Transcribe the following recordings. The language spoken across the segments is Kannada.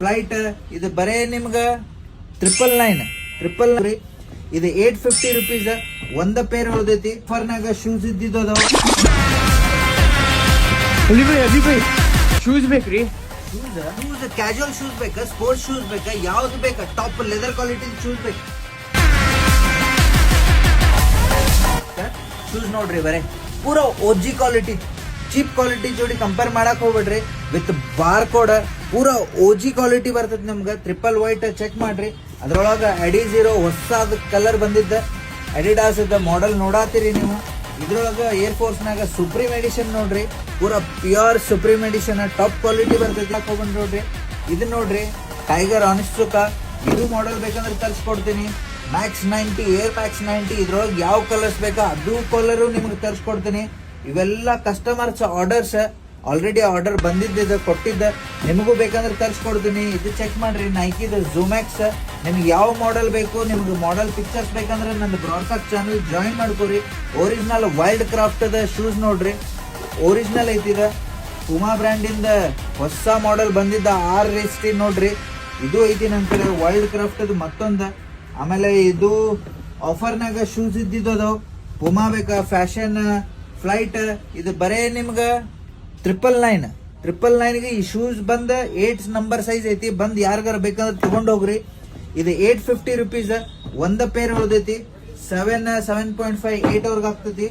ಫ್ಲೈಟ್ ಇದು ಬರೇ ನಿಮ್ಗ 999 ಇದು 850 ರುಪೀಸ್ ಒಂದ ಪೇರ್ ಉಳ್ದೈತಿ. ಫರ್ನಾಗ ಶೂಸ್ ಇದ್ದಿದ್ದು ಅದಾವ. ಶೂಸ್ ಬೇಕ್ರಿ? ಶೂಸ್ ಕ್ಯಾಶುವಲ್ ಶೂಸ್ ಬೇಕಾ, ಸ್ಪೋರ್ಟ್ಸ್ ಶೂಸ್ ಬೇಕಾ, ಯಾವ್ದು ಬೇಕಾ? ಟಾಪ್ ಲೆದರ್ ಕ್ವಾಲಿಟಿ ಶೂಸ್ ಬೇಕಾ? ಶೂಸ್ ನೋಡ್ರಿ ಬರೇ ಪೂರಾ ಓಜಿ ಕ್ವಾಲಿಟಿ, ಚೀಪ್ ಕ್ವಾಲಿಟಿ ಜೋಡಿ ಕಂಪೇರ್ ಮಾಡಕ್ ಹೋಗ್ಬೇಡ್ರಿ. ವಿತ್ ಬಾರ್ ಕೋಡ್ ಪೂರಾ ಓಜಿ ಕ್ವಾಲಿಟಿ ಬರ್ತೈತಿ ನಿಮ್ಗೆ. ಟ್ರಿಪಲ್ ವೈಟ್ ಚೆಕ್ ಮಾಡ್ರಿ. ಅದ್ರೊಳಗ ಅಡಿ0 ಹೊಸದ ಕಲರ್ ಬಂದಿದ್ದ ಅಡಿಡಾಸ್ ಇದ್ದ ಮಾಡೆಲ್ ನೋಡಾತಿರಿ ನೀವು. ಇದ್ರೊಳಗ ಏರ್ ಫೋರ್ಸ್ ನಾಗ ಸುಪ್ರೀಮ್ ಎಡಿಷನ್ ನೋಡ್ರಿ, ಪೂರಾ pure supreme edition top quality ಬರ್ತೈತಿ. ಹೋಗ್ಬಂದ್ ನೋಡ್ರಿ. ಇದು ನೋಡ್ರಿ ಟೈಗರ್ ಆನಿಸ್ಟುಕ, ಇದು ಮಾಡೆಲ್ ಬೇಕಂದ್ರೆ ತರಿಸ್ಕೊಡ್ತೀನಿ. ಮ್ಯಾಕ್ಸ್ 90 ಏರ್ ಮ್ಯಾಕ್ಸ್ 90 ಇದ್ರೊಳಗೆ ಯಾವ ಕಲರ್ಸ್ ಬೇಕಾ ಅದು ಕಲರು ನಿಮ್ಗೆ ತರಿಸ್ಕೊಡ್ತೀನಿ. ಇವೆಲ್ಲ ಕಸ್ಟಮರ್ಸ್ ಆರ್ಡರ್ಸ್, ಆಲ್ರೆಡಿ ಆರ್ಡರ್ ಬಂದಿದ್ದ ಕೊಟ್ಟಿದ್ದ, ನಿಮಗೂ ಬೇಕಂದ್ರೆ ತರಿಸ್ಕೊಡ್ತೀನಿ. ಇದು ಚೆಕ್ ಮಾಡ್ರಿ, ನೈಕಿದ ಝೂಮ್ಯಾಕ್ಸ್. ನಿಮ್ಗೆ ಯಾವ ಮಾಡೆಲ್ ಬೇಕು, ನಿಮ್ಗೆ ಮಾಡೆಲ್ ಪಿಕ್ಚರ್ಸ್ ಬೇಕಂದ್ರೆ ನನ್ನ ಬ್ರಾಡ್ಕಾಸ್ಟ್ ಚಾನಲ್ ಜಾಯಿನ್ ಮಾಡ್ಕೊರಿ. ಒರಿಜಿನಲ್ ವೈಲ್ಡ್ ಕ್ರಾಫ್ಟ್ ದ ಶೂಸ್ ನೋಡ್ರಿ, ಒರಿಜಿನಲ್ ಐತಿದ. ಪುಮಾ ಬ್ರ್ಯಾಂಡಿಂದ ಹೊಸ ಮಾಡೆಲ್ ಬಂದಿದ್ದ R-Rex ನೋಡ್ರಿ, ಇದು ಐತಿ ನನ್ನ ಕಡೆ. ವೈಲ್ಡ್ ಕ್ರಾಫ್ಟ್ ಮತ್ತೊಂದು. ಆಮೇಲೆ ಇದು ಆಫರ್ನಾಗ ಶೂಸ್ ಇದ್ದಿದ್ದು ಅದಾವ. ಪುಮಾ ಬೇಕಾ, ಫ್ಯಾಷನ್, ಫ್ಲೈಟ್ ಇದು ಬರೇ ನಿಮ್ಗೆ 999 ಈ ಶೂಸ್ ಬಂದ 8 ನಂಬರ್ ಸೈಜ್ ಐತಿ. ಬಂದ್ ಯಾರಿಗಾರ ಬೇಕಂದ್ರೆ ತಗೊಂಡೋಗ್ರಿ. ಇದು 850 ರುಪೀಸ್ ಒಂದ ಪೇರ್ ಉಳ್ದೈತಿ. 7.5 8 ಅವ್ರಿಗೆ ಆಗ್ತೈತಿ.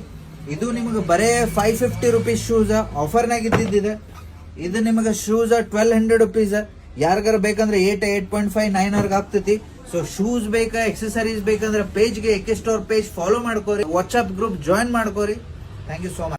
ಇದು ನಿಮ್ಗೆ ಬರೇ 550 ರುಪೀಸ್ ಶೂಸ್ ಆಫರ್ನಾಗ ಇದ್ದಿದ್ದಿದೆ. ಇದು ನಿಮ್ಗೆ ಶೂಸ್ 1200 ರುಪೀಸ್. ಯಾರಿಗಾರ ಬೇಕಂದ್ರೆ 8.5 9 ಅವ್ರಿಗೆ ಆಗ್ತೈತಿ. ಸೊ ಶೂಸ್ ಬೇಕಾ, ಎಕ್ಸೆಸರೀಸ್ ಬೇಕಂದ್ರೆ ಪೇಜ್ಗೆ AK ಸ್ಟೋರ್ ಪೇಜ್ ಫಾಲೋ ಮಾಡ್ಕೋರಿ. ವಾಟ್ಸ್ಆಪ್ ಗ್ರೂಪ್ ಜಾಯಿನ್ ಮಾಡ್ಕೋರಿ. Thank you so much.